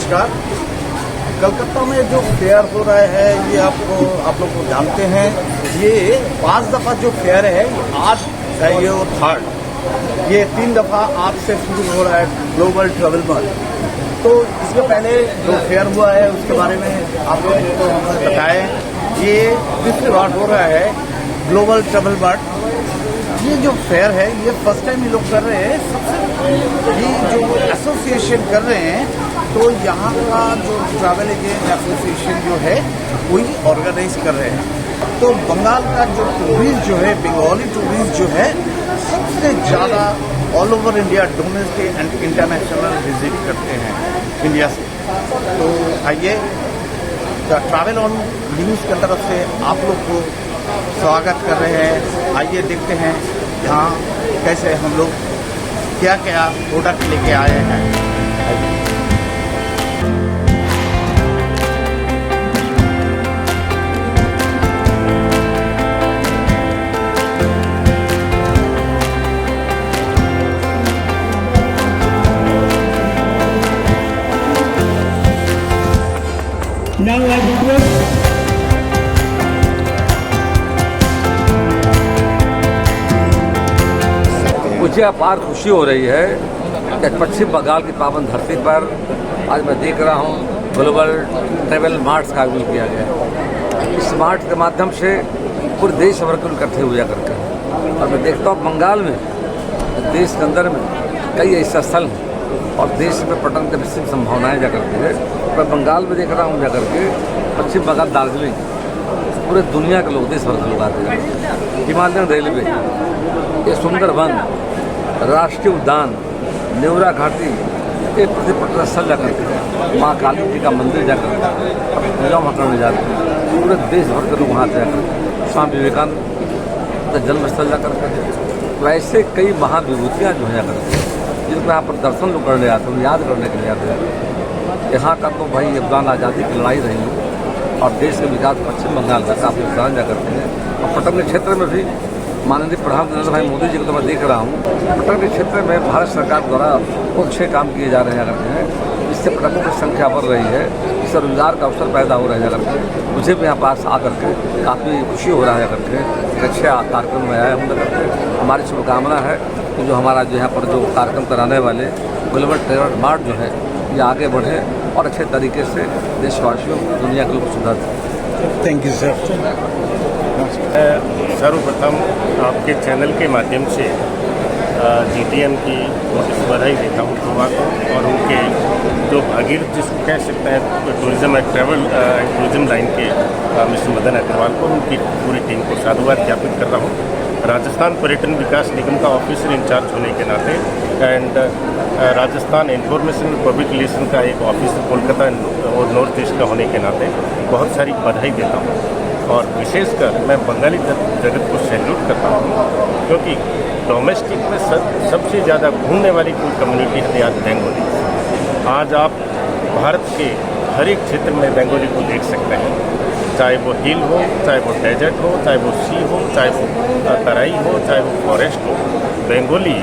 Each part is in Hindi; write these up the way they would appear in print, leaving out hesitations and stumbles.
नमस्कार। कलकत्ता में जो फेयर हो रहा है ये आप लोग को जानते हैं। ये 5 दफा जो फेयर है आज है ये थर्ड। ये 3 दफा आज से शुरू हो रहा है ग्लोबल ट्रैवल मंथ। तो इसके पहले जो फेयर हुआ है उसके बारे में आप लोगों को हमने बताया। ये तीसरी बार हो रहा है ग्लोबल ट्रैवल मंथ। ये जो फेयर है ये फर्स्ट टाइम ये लोग कर रहे हैं। सबसे ये जो एसोसिएशन कर रहे हैं तो यहाँ का जो ट्रैवल एजेंट एसोसिएशन जो है वही ऑर्गेनाइज कर रहे हैं। तो बंगाल का जो टूरिस्ट जो है बंगाली टूरिस्ट जो है सबसे ज़्यादा all over India domestic and international visit करते हैं इंडिया से। तो आइए ट्रैवल ऑन न्यूज़ की तरफ से आप लोग को स्वागत कर रहे हैं। आइए देखते हैं यहाँ कैसे हम लोग क्या क्या प्रोडक्ट लेके आए हैं। Now I request मुझे अपार खुशी हो रही है कि पश्चिम बंगाल की पावन धरती पर आज मैं देख रहा हूँ ग्लोबल ट्रैवल मार्ट्स का आयोजन किया गया है। इस मार्ट के माध्यम से पूरे देश भर के इकट्ठे हुआ करके और मैं देखता हूँ बंगाल में देश के अंदर में कई ऐसे स्थल हैं और देश में पर्यटन की विस्तृत संभावनाएँ जा करती है। मैं बंगाल में देख रहा हूँ जा करके पश्चिम बंगाल दार्जिलिंग पूरे दुनिया के लोग देश भर के लोग आते हैं। हिमालयन रेलवे, ये सुंदरवन, राष्ट्रीय उद्यान, नेवरा घाटी, एक पर्यटन स्थल जाकर के माँ काली जी का मंदिर जाकर अपनी पूजा वहाँ करने जाते हैं। पूरे देश भर के लोग वहाँ जाकर स्वामी विवेकानंद का जन्म स्थल जाकर के वैसे कई महाविभूतियाँ जो है जाकर जिनको यहाँ पर दर्शन लोग करने आते हैं, याद करने के लिए आते हैं। यहाँ का तो भाई योगदान आज़ादी की लड़ाई रही है और देश के विकास पश्चिम बंगाल का काफ़ी योगदान जा करते हैं। और पर्यटन के क्षेत्र में भी माननीय प्रधानमंत्री नरेंद्र भाई मोदी जी को तो मैं देख रहा हूँ पर्यटन के क्षेत्र में भारत सरकार द्वारा बहुत अच्छे काम किए जा रहे हैं। इससे पर्यटकों की संख्या बढ़ रही है, इससे रोजगार का अवसर पैदा हो रहा है करके मुझे भी यहाँ पास आकर के काफ़ी खुशी हो रहा है करके अच्छे कार्यक्रम में आया हूँ करके। हमारी शुभकामना है कि जो हमारा जो यहाँ पर जो कार्यक्रम कराने वाले ग्लोबल ट्रैवल मार्ट जो है ये आगे बढ़े और अच्छे तरीके से देशवासियों दुनिया के लोग सुधार दें। Thank you sir. सर्वप्रथम आपके चैनल के माध्यम से GTM की बधाई देता हूँ युवा को और उनके जो भगीरथ जिसको कह सकते हैं tourism and travel tourism line के मिस्टर मदन अग्रवाल को उनकी पूरी टीम को साधुवाद ज्ञापित कर रहा हूँ। राजस्थान पर्यटन विकास निगम का ऑफिसर इंचार्ज होने के नाते and Rajasthan information public relation का एक ऑफिसर कोलकाता और नॉर्थ ईस्ट का होने के नाते बहुत सारी बधाई देता हूँ। और विशेषकर मैं बंगाली जगत को सैल्यूट करता हूँ क्योंकि डोमेस्टिक में सबसे ज़्यादा घूमने वाली कोई कम्युनिटी है आज बंगाली। आज आप भारत के हर एक क्षेत्र में बंगाली को देख सकते हैं, चाहे वो हिल हो, चाहे वो डेजर्ट हो, चाहे वो सी हो, चाहे वो तराई हो, चाहे वो फॉरेस्ट हो। बंगाली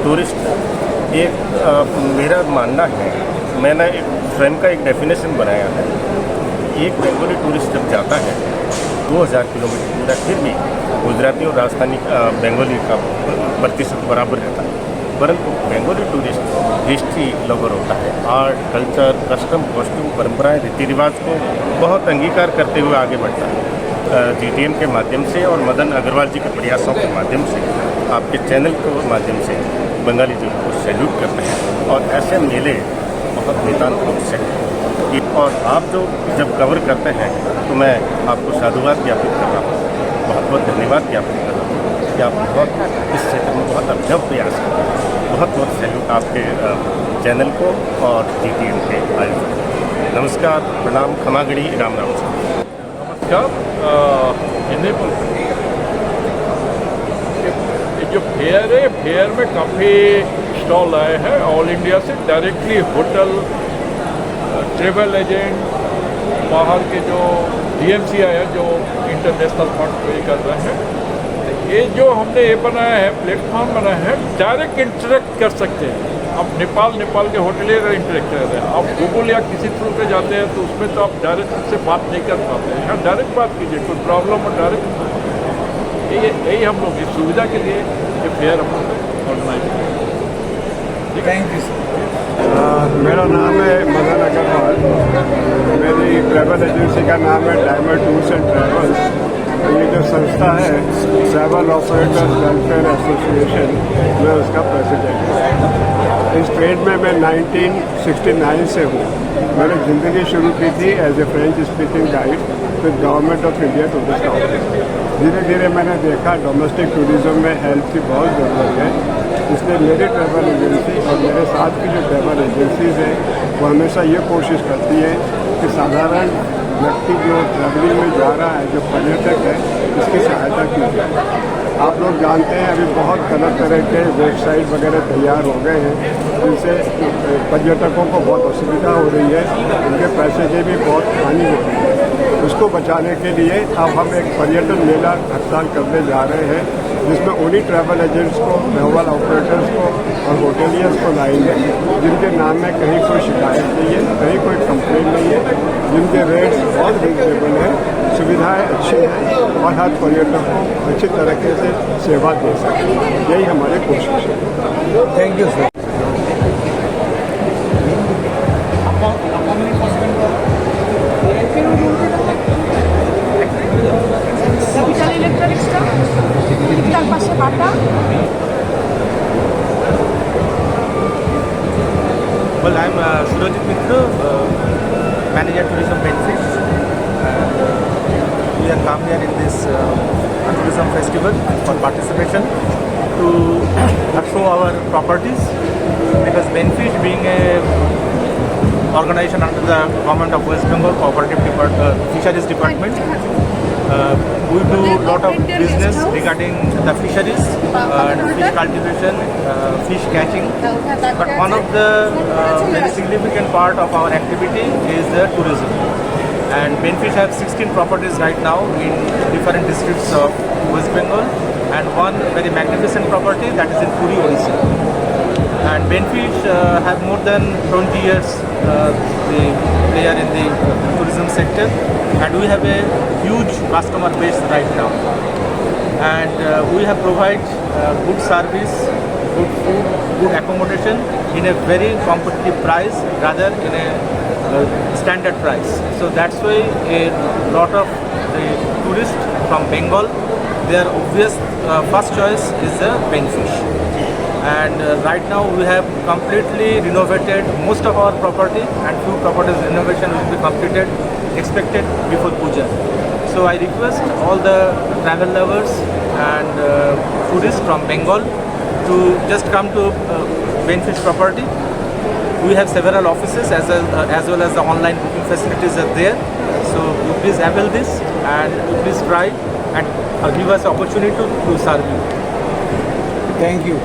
टूरिस्ट एक मेरा मानना है, मैंने एक स्वयं का एक डेफिनेशन बनाया है। एक बंगाली टूरिस्ट जब जाता है 2000 किलोमीटर पूरा फिर भी गुजराती और राजस्थानी बंगाली का प्रतिशत बराबर रहता है, परंतु बंगाली टूरिस्ट हिस्ट्री लवर होता है। आर्ट, कल्चर, कस्टम, कॉस्ट्यूम, परंपराएं, रीति रिवाज को बहुत अंगीकार करते हुए आगे बढ़ता है। GTM के माध्यम से और मदन अग्रवाल जी के प्रयासों के माध्यम से आपके चैनल के माध्यम से बंगाली जी को सैल्यूट करते हैं और ऐसे मेले बहुत नितांत रूप से और आप जो जब कवर करते हैं तो मैं आपको साधुवाद ज्ञापित कर रहा हूँ, बहुत बहुत धन्यवाद ज्ञापित कर रहा हूँ कि आप बहुत इस क्षेत्र में बहुत अभिनव प्रयास करते हैं। बहुत बहुत सैल्यूट आपके चैनल को और GTM के आयोजन। नमस्कार, प्रणाम, खमागड़ी, राम राम। नमस्कार। जो फेयर है, फेयर में काफ़ी स्टॉल आए हैं ऑल इंडिया से। डायरेक्टली होटल, ट्रेवल एजेंट, बाहर के जो DMC आया जो इंटरनेशनल फंड पे कर रहे हैं। ये जो हमने ये बनाया है, प्लेटफॉर्म बनाया है, डायरेक्ट इंटरेक्ट कर सकते हैं। अब नेपाल के होटलियर का इंटरेक्टर है। आप गूगल या किसी थ्रू पे जाते हैं तो उसमें तो आप डायरेक्ट उससे बात नहीं कर पाते हैं। यहाँ डायरेक्ट बात कीजिए, कोई प्रॉब्लम हो डायरेक्ट। यही हम लोग की सुविधा के लिए ये फेयर हम लोग ऑर्गेनाइज करें। Thank you sir. मेरा नाम है मदन अग्रवाल। मेरी ट्रैवल एजेंसी का नाम है डायमंड टूर्स एंड ट्रैवल्स। ये जो संस्था है ट्रैवल ऑपरेटर्स वेलफेयर एसोसिएशन, मैं उसका प्रेसिडेंट हूँ। इस ट्रेड में मैं 1969 से हूँ। मैंने ज़िंदगी शुरू की थी as a French speaking guide with government of India tourist office. धीरे धीरे मैंने देखा डोमेस्टिक टूरिज्म में हेल्प की बहुत ज़रूरत है, इसलिए मेरी ट्रैवल एजेंसी और मेरे साथ की जो ट्रैवल एजेंसीज हैं वो हमेशा ये कोशिश करती है कि साधारण व्यक्ति जो ट्रैवलिंग में जा रहा है, जो पर्यटक है, इसकी सहायता की जाए। आप लोग जानते हैं अभी बहुत गलत तरह के वेबसाइट वगैरह तैयार हो गए हैं, जिनसे पर्यटकों को बहुत असुविधा हो रही है, उनके पैसे की भी बहुत हानि हो रही है। उसको बचाने के लिए अब हम एक पर्यटन मेला हड़ताल करने जा रहे हैं, जिसमें उन्हीं ट्रैवल एजेंट्स को, ट्रैवल ऑपरेटर्स को और होटेलियर्स को लाएंगे जिनके नाम में कहीं कोई शिकायत नहीं है, कहीं कोई कंप्लेन नहीं है, जिनके रेट्स बहुत रिजनेबल हैं, सुविधाएं अच्छी हैं और हर पर्यटक को अच्छी तरीके से सेवा दे सकें। यही हमारी कोशिश है। Thank you sir. বিশাল ইলেকট্রনিক্সটা তার পাশে Bata. Well, I'm Surajit Mitra, manager tourism Benfish. We have come here in this tourism festival for participation to show our properties, because Benfish being a organization under the Government of West Bengal Cooperative Fisheries Department, we do a lot of business regarding the fisheries and fish cultivation, fish catching. But one of the very significant part of our activity is the tourism. And Benfish have 16 properties right now in different districts of West Bengal, and one very magnificent property that is in Puri, Odisha. And Benfish have more than 20 years the player in the tourism sector, and we have a huge customer base right now. And we have provide good service, good food, good accommodation in a very competitive price rather in a standard price. So that's why a lot of the tourists from Bengal, their obvious first choice is the Benfish. And right now we have completely renovated most of our property, and few properties renovation will be completed, expected before Puja. So I request all the travel lovers and tourists from Bengal to just come to Benfish property. We have several offices as well as the online booking facilities are there. So you please avail this, and you please try and give us opportunity to serve you. Thank you.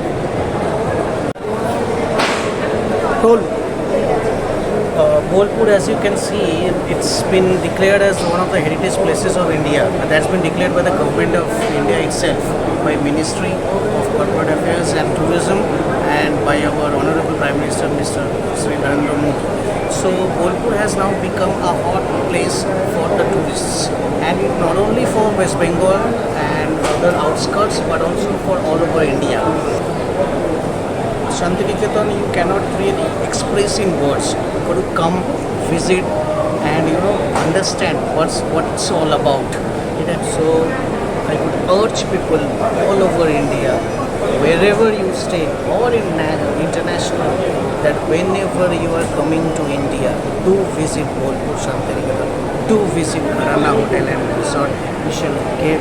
Bolpur, as you can see, it's been declared as one of the heritage places of India. That's been declared by the government of India itself, by Ministry of Corporate Affairs and Tourism, and by our Honorable Prime Minister, Mr. Sri Narendra Modi. So Bolpur has now become a hot place for the tourists, and not only for West Bengal and other outskirts, but also for all over India. Shantiniketan, you cannot really express in words. You got to come, visit, and understand what it's all about. So I would urge people all over India, wherever you stay, or in international, that whenever you are coming to India, do visit Bolpur Shantiniketan, do visit Gharana Hotel and Resort. You shall get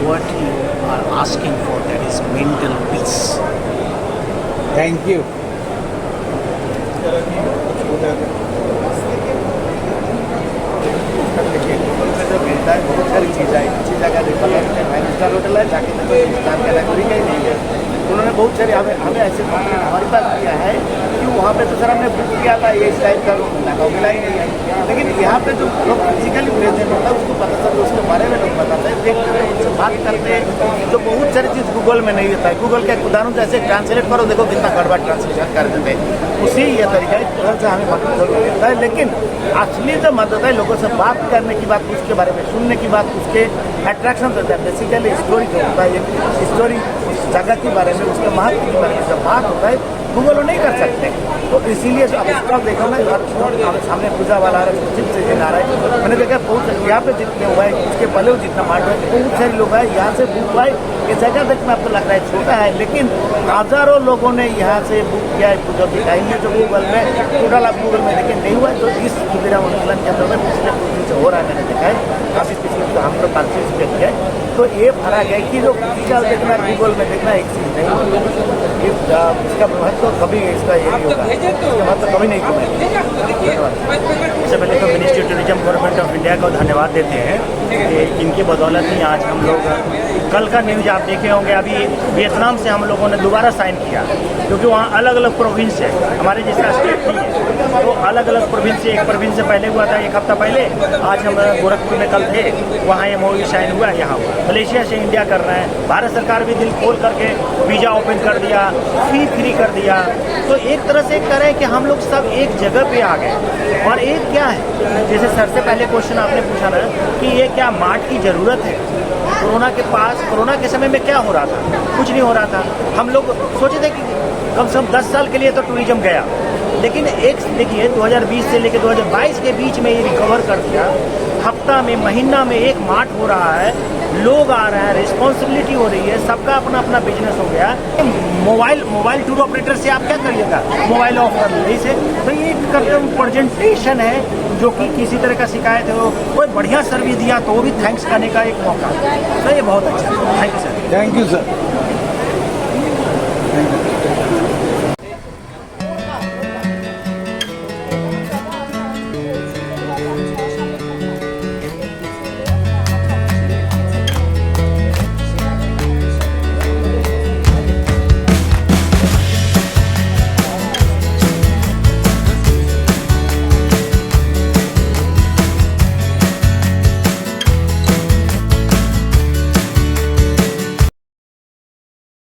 what you are asking for, that is mental peace. Thank you. जो मिलता है बहुत सारी चीज़ें हैं, अच्छी जगह देखा है, 5 स्टार होटल है, जाके तो कोई स्टार कैटेगरी का ही नहीं है। उन्होंने बहुत सारी हमें ऐसे हमारे पास किया है कि वहाँ पे तो सर हमने बुक किया था ये इस टाइप का नाका मिला ही नहीं है। लेकिन यहाँ पे जो लोग फिजिकली प्रेजेंट होता है उसको पता चलता है, उसके बारे में लोग बताते हैं, देखते हैं, उनसे बात करते हैं। जो बहुत सारी चीज़ गूगल में नहीं होता है। गूगल का एक उदाहरण जैसे ट्रांसलेट करो, देखो कितना गड़बड़ ट्रांसलेशन कर देते हैं। उसी ये तरीका इस तरह से हमें मदद जरूर मिलता है। लेकिन असली जो मदद है लोगों से बात करने की बात, उसके बारे में सुनने की बात, उसके अट्रैक्शन होता है। बेसिकली स्टोरी जो होता है, एक स्टोरी उस जगह के बारे में, उसके महत्व के बारे में जब बात होता है गूगल वो नहीं कर सकते। तो इसीलिए अब इसका देखो ना, सामने पूजा वाला आ रहा है, जिम से आ रहा है। मैंने देखा बहुत यहाँ पे जितने हुआ है, उसके पहले वो जितना मार्ट है, बहुत सारे लोग आए यहाँ से बुक हुआ है। ये जगह देखने आपको लग रहा है छोटा है, लेकिन हजारों लोगों ने यहाँ से बुक किया है पूजा की टाइम में। जो गूगल में टोटल आप गूगल में देखें नहीं हुआ है। तो इस खुदीराम आंदोलन के अंदर में पिछले कुछ दिन से हो रहा है, मैंने देखा है काफ़ी पिछले तो हम लोग पार्टिसिपेट किया है। तो ये फर्क है कि जो फिजिकल देखना गूगल में देखना एक चीज़ नहीं, इसका महत्व कभी इसका ये नहीं होगा, इसका महत्व कभी नहीं होगा। सबसे पहले तो ministry of tourism government of India को धन्यवाद देते हैं कि इनकी बदौलत ही आज हम लोग, कल का न्यूज आप देखे होंगे, अभी वियतनाम से हम लोगों ने दोबारा साइन किया, क्योंकि वहाँ अलग अलग प्रोविंस है, हमारे जैसा स्टेट नहीं है। तो अलग अलग प्रोविंस से, एक प्रोविंस से पहले हुआ था, एक हफ्ता पहले, आज हम गोरखपुर में कल थे, वहाँ ये MOU साइन हुआ, यहाँ हुआ। मलेशिया से इंडिया कर रहे हैं, भारत सरकार भी दिल खोल करके वीज़ा ओपन कर दिया, फी फ्री कर दिया। तो एक तरह से कह रहे हैं कि हम लोग सब एक जगह पे आ गए। और एक क्या है, जैसे सर से पहले क्वेश्चन आपने पूछा ना कि ये क्या मार्ट की ज़रूरत है। कोरोना के समय में क्या हो रहा था, कुछ नहीं हो रहा था। हम लोग सोचे थे कि कम से कम 10 साल के लिए तो टूरिज्म गया, लेकिन एक देखिए 2020 से लेकर 2022 के बीच में ये रिकवर कर दिया। हफ्ता में, महीना में एक मार्ट हो रहा है, लोग आ रहे हैं, रिस्पॉन्सिबिलिटी हो रही है, सबका अपना अपना बिजनेस हो गया। मोबाइल टूर ऑपरेटर से आप क्या करिएगा, मोबाइल ऑफ कर लीजिए इसे। तो ये एक प्रेजेंटेशन है जो कि किसी तरह का शिकायत हो, कोई बढ़िया सर्विस दिया तो वो भी थैंक्स करने का एक मौका। तो ये बहुत अच्छा है। Thank you sir. Thank you sir.